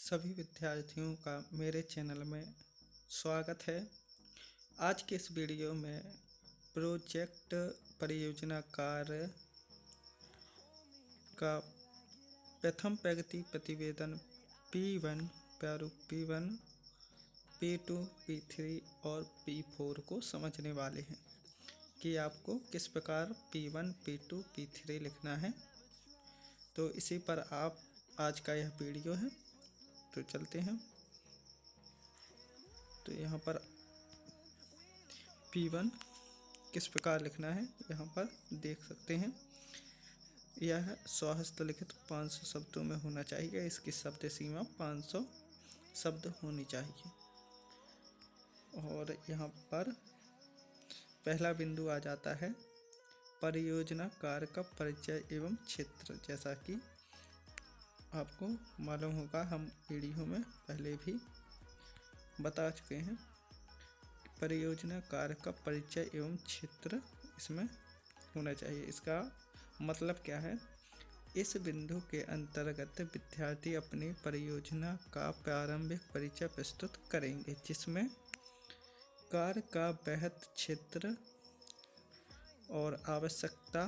सभी विद्यार्थियों का मेरे चैनल में स्वागत है। आज के इस वीडियो में प्रोजेक्ट परियोजना कार्य का प्रथम प्रगति प्रतिवेदन P1 प्रारूप P1, P2, P3 और P4 को समझने वाले हैं कि आपको किस प्रकार P1, P2, P3 लिखना है। तो इसी पर आज का यह वीडियो है। तो चलते हैं। तो यहाँ पर P1 किस प्रकार लिखना है यहाँ पर देख सकते हैं। यह स्वहस्त लिखित 500 शब्दों में होना चाहिए। इसकी शब्द सीमा 500 शब्द होनी चाहिए। और यहाँ पर पहला बिंदु आ जाता है परियोजना कार्य का परिचय एवं क्षेत्र। जैसा कि आपको मालूम होगा, हम वीडियो में पहले भी बता चुके हैं। परियोजना कार्य का परिचय एवं क्षेत्र इसमें होना चाहिए। इसका मतलब क्या है? इस बिंदु के अंतर्गत विद्यार्थी अपनी परियोजना का प्रारंभिक परिचय प्रस्तुत करेंगे, जिसमें कार्य का वृहत क्षेत्र और आवश्यकता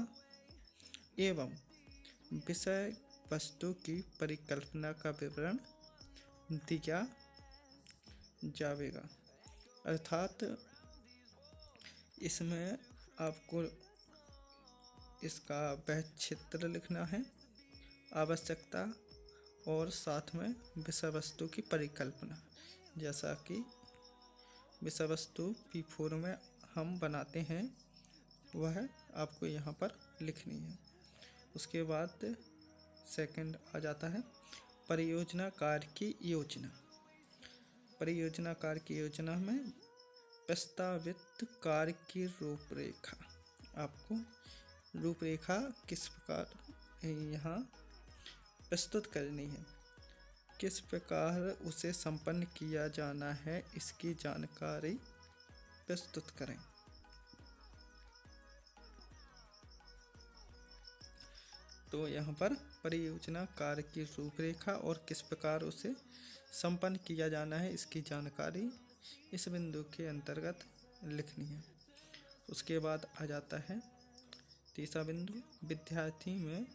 एवं विषय वस्तु की परिकल्पना का विवरण दिया जाएगा। अर्थात इसमें आपको इसका वह क्षेत्र लिखना है, आवश्यकता और साथ में विषय वस्तु की परिकल्पना। जैसा कि विषय वस्तु P4 में हम बनाते हैं, वह आपको यहाँ पर लिखनी है। उसके बाद सेकंड आ जाता है परियोजना कार्य की योजना। परियोजना कार्य की योजना में प्रस्तावित कार्य की रूपरेखा। आपको रूपरेखा किस प्रकार यहाँ प्रस्तुत करनी है, किस प्रकार उसे संपन्न किया जाना है, इसकी जानकारी प्रस्तुत करें। तो यहाँ पर परियोजना कार्य की रूपरेखा और किस प्रकार उसे संपन्न किया जाना है, इसकी जानकारी इस बिंदु के अंतर्गत लिखनी है। उसके बाद आ जाता है तीसरा बिंदु विद्यार्थी में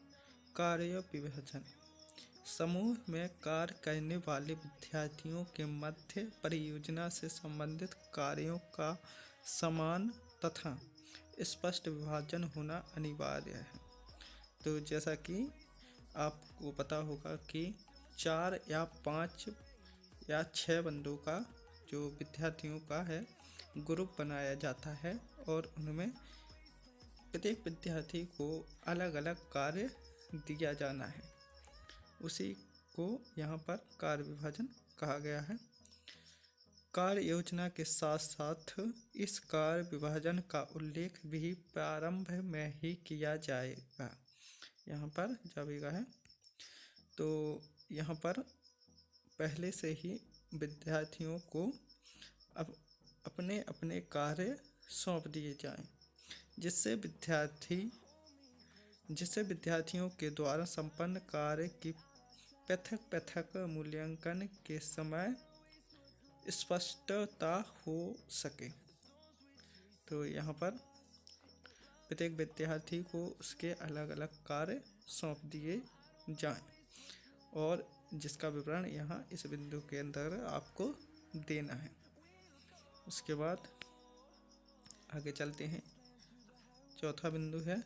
कार्य विभाजन। समूह में कार्य करने वाले विद्यार्थियों के मध्य परियोजना से संबंधित कार्यों का समान तथा स्पष्ट विभाजन होना अनिवार्य है। तो जैसा कि आपको पता होगा कि 4 या 5 या 6 बंदों का जो विद्यार्थियों का है ग्रुप बनाया जाता है और उनमें प्रत्येक विद्यार्थी को अलग अलग कार्य दिया जाना है। उसी को यहाँ पर कार्य विभाजन कहा गया है। कार्य योजना के साथ साथ इस कार्य विभाजन का उल्लेख भी प्रारंभ में ही किया जाएगा। यहाँ पर जाएगा है। तो यहाँ पर पहले से ही विद्यार्थियों को अब अपने अपने कार्य सौंप दिए जाएं, जिससे विद्यार्थियों के द्वारा संपन्न कार्य की पृथक पृथक मूल्यांकन के समय स्पष्टता हो सके। तो यहाँ पर प्रत्येक विद्यार्थी को उसके अलग अलग कार्य सौंप दिए जाएं और जिसका विवरण यहाँ इस बिंदु के अंदर आपको देना है। उसके बाद आगे चलते हैं। चौथा बिंदु है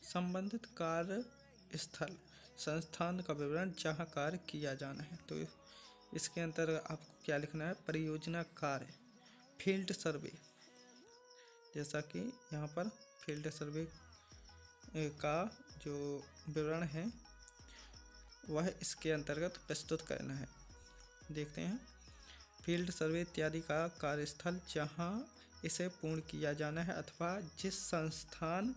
संबंधित कार्य स्थल संस्थान का विवरण जहाँ कार्य किया जाना है। तो इसके अंतर्गत आपको क्या लिखना है? परियोजना कार्य फील्ड सर्वे। जैसा कि यहाँ पर फील्ड सर्वे का जो विवरण है वह इसके अंतर्गत प्रस्तुत करना है। देखते हैं। फील्ड सर्वे इत्यादि का कार्यस्थल जहां इसे पूर्ण किया जाना है अथवा जिस संस्थान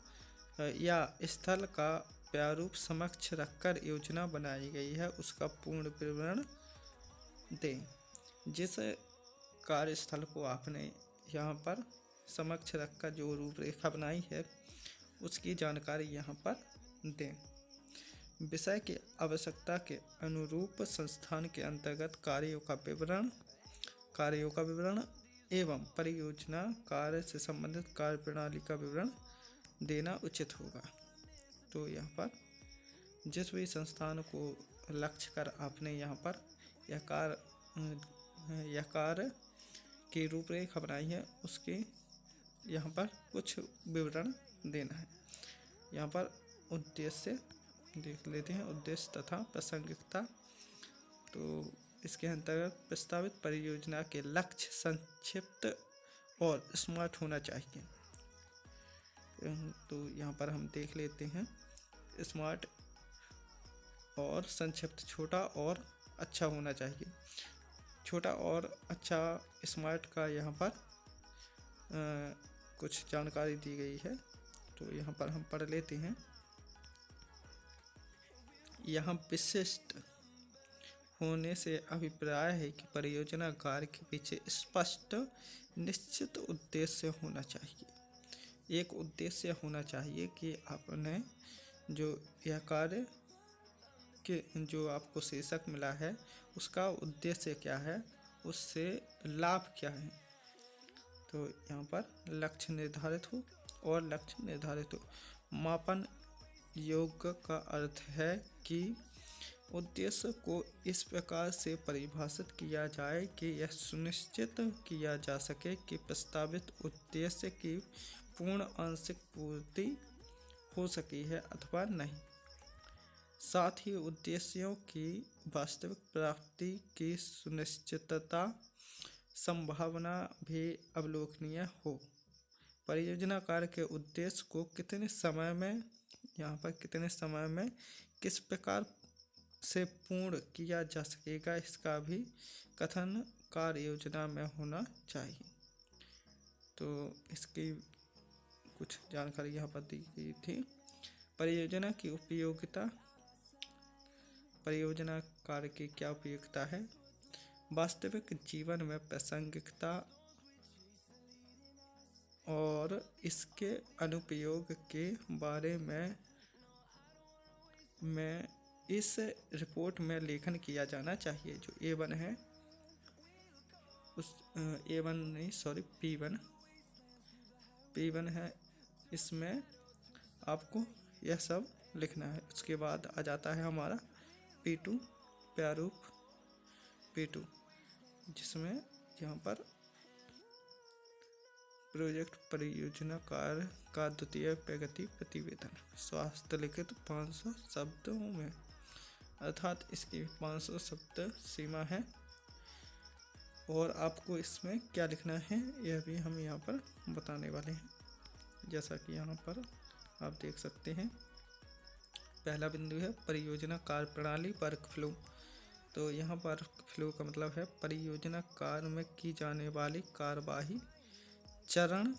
या स्थल का प्रारूप समक्ष रखकर योजना बनाई गई है उसका पूर्ण विवरण दें। जिस कार्यस्थल को आपने यहाँ पर समक्ष रखकर जो रूपरेखा बनाई है उसकी जानकारी यहाँ पर दें। विषय की आवश्यकता के अनुरूप संस्थान के अंतर्गत कार्यों का विवरण एवं परियोजना कार्य से संबंधित कार्य प्रणाली का विवरण देना उचित होगा। तो यहाँ पर जिस भी संस्थान को लक्ष्य कर आपने यहाँ पर यह कार्य की रूपरेखा बनाई है, उसके यहाँ पर कुछ विवरण देना है। यहाँ पर उद्देश्य देख लेते हैं, उद्देश्य तथा प्रासंगिकता। तो इसके अंतर्गत प्रस्तावित परियोजना के लक्ष्य संक्षिप्त और स्मार्ट होना चाहिए। तो यहाँ पर हम देख लेते हैं, स्मार्ट और संक्षिप्त, छोटा और अच्छा होना चाहिए। छोटा और अच्छा, स्मार्ट का यहाँ पर कुछ जानकारी दी गई है, तो यहाँ पर हम पढ़ लेते हैं। यहाँ विशिष्ट होने से अभिप्राय है कि परियोजना कार्य के पीछे स्पष्ट निश्चित उद्देश्य होना चाहिए। एक उद्देश्य होना चाहिए कि आपने जो यह कार्य के जो आपको शीर्षक मिला है उसका उद्देश्य क्या है, उससे लाभ क्या है। तो यहाँ पर लक्ष्य निर्धारित हो और लक्ष्य निर्धारित हो। मापन योग्य का अर्थ है कि उद्देश्य को इस प्रकार से परिभाषित किया जाए कि यह सुनिश्चित किया जा सके कि प्रस्तावित उद्देश्य की पूर्ण आंशिक पूर्ति हो सकी है अथवा नहीं। साथ ही उद्देश्यों की वास्तविक प्राप्ति की सुनिश्चितता संभावना भी अवलोकनीय हो। परियोजना कार्य के उद्देश्य को कितने समय में, यहाँ पर कितने समय में किस प्रकार से पूर्ण किया जा सकेगा, इसका भी कथन कार्य योजना में होना चाहिए। तो इसकी कुछ जानकारी यहाँ पर दी गई थी। परियोजना की उपयोगिता, परियोजना कार्य की क्या उपयोगिता है। वास्तविक जीवन में प्रासंगिकता और इसके अनुप्रयोग के बारे में इस रिपोर्ट में लेखन किया जाना चाहिए। जो A1 है उस P1 है, इसमें आपको यह सब लिखना है। उसके बाद आ जाता है हमारा P2 प्रारूप P2, जिसमें यहाँ पर प्रोजेक्ट परियोजना कार्य का द्वितीय प्रगति प्रतिवेदन स्वास्थ्य लिखित 500 शब्दों में, अर्थात इसकी 500 शब्द सीमा है। और आपको इसमें क्या लिखना है यह भी हम यहाँ पर बताने वाले हैं। जैसा कि यहाँ पर आप देख सकते हैं, पहला बिंदु है परियोजना कार्य प्रणाली वर्क फ्लो। तो यहाँ पर फ्लो का मतलब है परियोजना कार्य में की जाने वाली कार्यवाही, चरण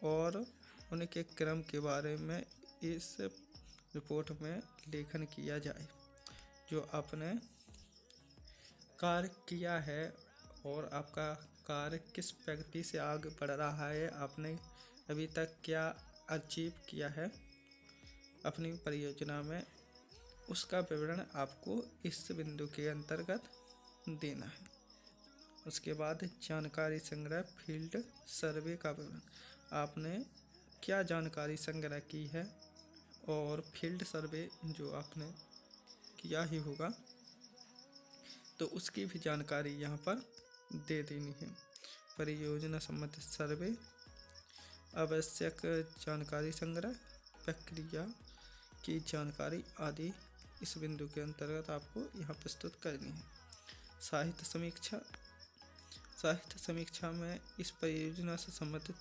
और उनके क्रम के बारे में इस रिपोर्ट में लेखन किया जाए। जो आपने कार्य किया है और आपका कार्य किस प्रगति से आगे बढ़ रहा है, आपने अभी तक क्या अचीव किया है अपनी परियोजना में, उसका विवरण आपको इस बिंदु के अंतर्गत देना है। उसके बाद जानकारी संग्रह, फील्ड सर्वे का विवरण, आपने क्या जानकारी संग्रह की है और फील्ड सर्वे जो आपने किया ही होगा तो उसकी भी जानकारी यहाँ पर दे देनी है। परियोजना संबंधित सर्वे, आवश्यक जानकारी संग्रह, प्रक्रिया की जानकारी आदि इस बिंदु के अंतर्गत आपको यहाँ प्रस्तुत करनी है। साहित्य समीक्षा, साहित्य समीक्षा में इस परियोजना से संबंधित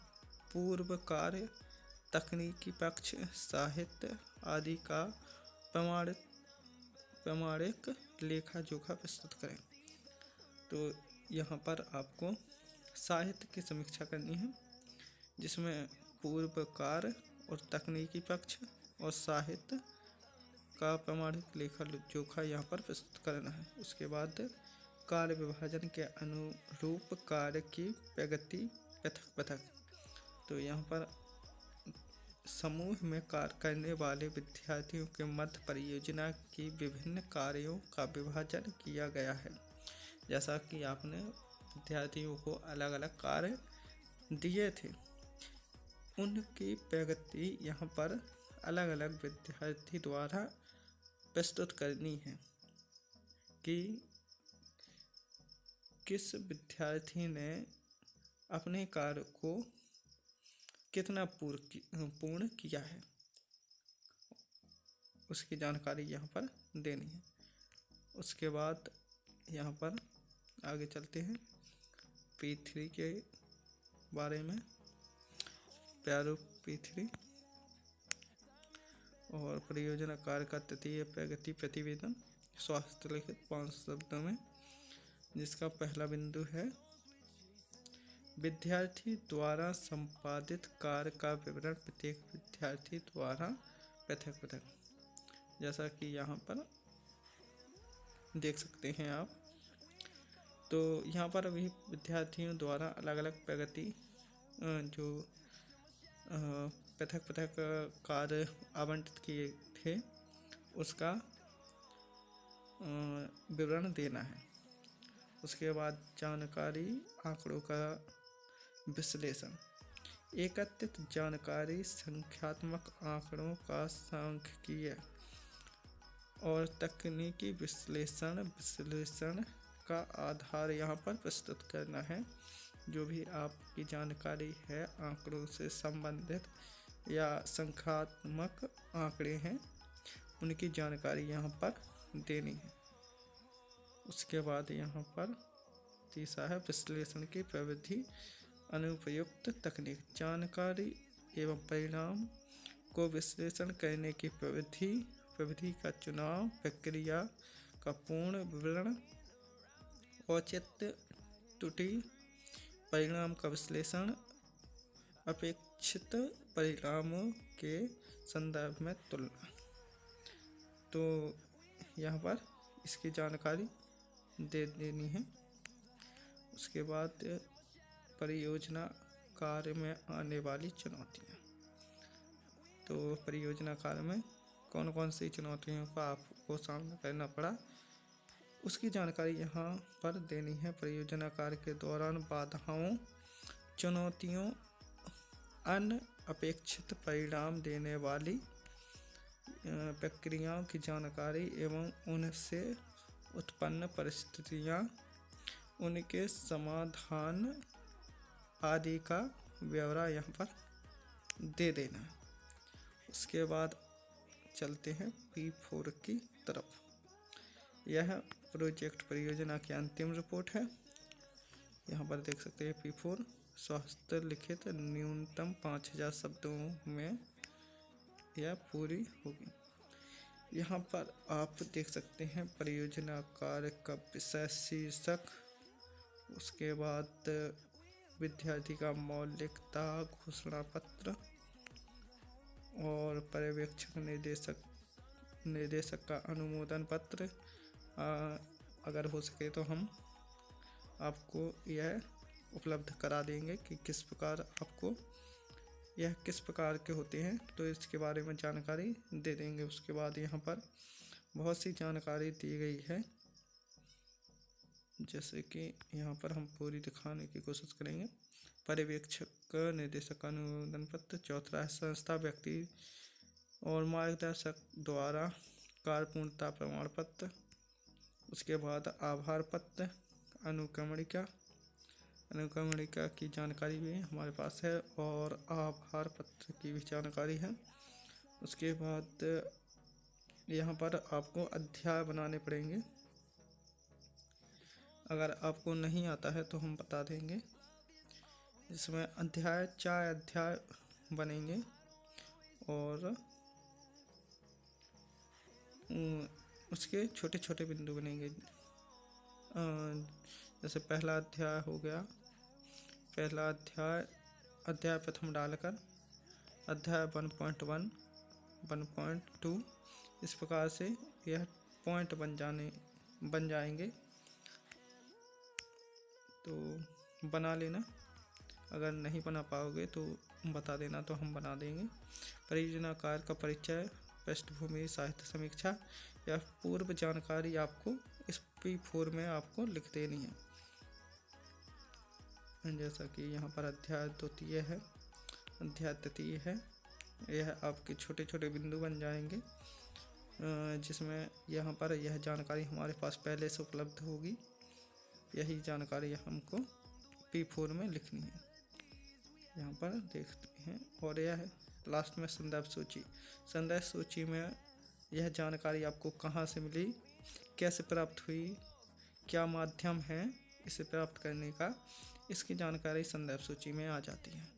पूर्व कार्य, तकनीकी पक्ष, साहित्य आदि का प्रमाणिक लेखा जोखा प्रस्तुत करें। तो यहाँ पर आपको साहित्य की समीक्षा करनी है, जिसमें पूर्व कार्य और तकनीकी पक्ष और साहित्य का प्रमाणिक लेखा जोखा यहाँ पर प्रस्तुत करना है। उसके बाद कार्य विभाजन के अनुरूप कार्य की प्रगति पृथक पृथक। तो यहाँ पर समूह में कार्य करने वाले विद्यार्थियों के मध्य परियोजना की विभिन्न कार्यों का विभाजन किया गया है। जैसा कि आपने विद्यार्थियों को अलग अलग कार्य दिए थे, उनकी प्रगति यहाँ पर अलग अलग विद्यार्थी द्वारा प्रस्तुत करनी है कि किस विद्यार्थी ने अपने कार्य को कितना पूर्ण किया है, उसकी जानकारी यहाँ पर देनी है। उसके बाद यहाँ पर आगे चलते हैं P3 के बारे में। प्रारूप P3 और परियोजना कार्य का तृतीय प्रगति प्रतिवेदन स्वास्थ्य लिखित 5 शब्दों में, जिसका पहला बिंदु है विद्यार्थी द्वारा संपादित कार्य का विवरण प्रत्येक विद्यार्थी द्वारा पृथक पृथक। जैसा कि यहाँ पर देख सकते हैं आप, तो यहाँ पर अभी विद्यार्थियों द्वारा अलग अलग प्रगति जो पृथक पृथक कार्य आवंटित किए थे उसका विवरण देना है। उसके बाद जानकारी आंकड़ों का विश्लेषण। एकत्रित जानकारी संख्यात्मक आंकड़ों का सांख्यिकीय और तकनीकी विश्लेषण का आधार यहाँ पर प्रस्तुत करना है। जो भी आपकी जानकारी है आंकड़ों से संबंधित या संख्यात्मक आंकड़े हैं, उनकी जानकारी यहाँ पर देनी है। उसके बाद यहाँ पर तीसरा है विश्लेषण की प्रविधि अनुपयुक्त तकनीक। जानकारी एवं परिणाम को विश्लेषण करने की प्रविधि का चुनाव, प्रक्रिया का पूर्ण विवरण, औचित्य, त्रुटि, परिणाम का विश्लेषण, अपेक्षित परिणामों के संदर्भ में तुलना। तो यहाँ पर इसकी जानकारी दे देनी है। उसके बाद परियोजना कार्य में आने वाली चुनौतियाँ। तो परियोजना कार्य में कौन कौन सी चुनौतियों का आपको सामना करना पड़ा, उसकी जानकारी यहाँ पर देनी है। परियोजना कार्य के दौरान बाधाओं, चुनौतियों, अनअपेक्षित परिणाम देने वाली प्रक्रियाओं की जानकारी एवं उनसे उत्पन्न परिस्थितियाँ, उनके समाधान आदि का ब्यौरा यहाँ पर दे देना है। उसके बाद चलते हैं P4 की तरफ। यह प्रोजेक्ट परियोजना की अंतिम रिपोर्ट है। यहाँ पर देख सकते हैं P4 स्वास्थ्य लिखित न्यूनतम 5000 शब्दों में यह पूरी होगी। यहाँ पर आप देख सकते हैं परियोजना कार्य का विषय, शीर्षक, उसके बाद विद्यार्थी का मौलिकता घोषणा पत्र और पर्यवेक्षक निर्देशक का अनुमोदन पत्र। अगर हो सके तो हम आपको यह उपलब्ध करा देंगे कि किस प्रकार के होते हैं, तो इसके बारे में जानकारी दे देंगे। उसके बाद यहाँ पर बहुत सी जानकारी दी गई है, जैसे कि यहाँ पर हम पूरी दिखाने की कोशिश करेंगे। पर्यवेक्षक निर्देशक अनुमोदन पत्र। चौथा है संस्था, व्यक्ति और मार्गदर्शक द्वारा कार्य पूर्णता प्रमाण पत्र। उसके बाद आभार पत्र, अनुक्रमणिका की जानकारी भी हमारे पास है और आभार पत्र की भी जानकारी है। उसके बाद यहाँ पर आपको अध्याय बनाने पड़ेंगे। अगर आपको नहीं आता है तो हम बता देंगे। इसमें 4 अध्याय बनेंगे और उसके छोटे छोटे बिंदु बनेंगे। जैसे पहला अध्याय हो गया, पहला अध्याय प्रथम डालकर अध्याय 1.1, 1.2 इस प्रकार से यह पॉइंट बन जाएंगे। तो बना लेना। अगर नहीं बना पाओगे तो बता देना, तो हम बना देंगे। परियोजना कार्य का परिचय, पृष्ठभूमि, साहित्य समीक्षा या पूर्व जानकारी आपको इस P4 में आपको लिख देनी है। जैसा कि यहाँ पर अध्याय द्वितीय है, अध्याय तृतीय है, यह आपके छोटे छोटे बिंदु बन जाएंगे, जिसमें यहाँ पर यह जानकारी हमारे पास पहले से उपलब्ध होगी। यही जानकारी हमको P4 में लिखनी है, यहाँ पर देखते हैं। और यह है लास्ट में संदर्भ सूची। संदर्भ सूची में यह जानकारी आपको कहाँ से मिली, कैसे प्राप्त हुई, क्या माध्यम है इसे प्राप्त करने का, इसकी जानकारी संदर्भ सूची में आ जाती है।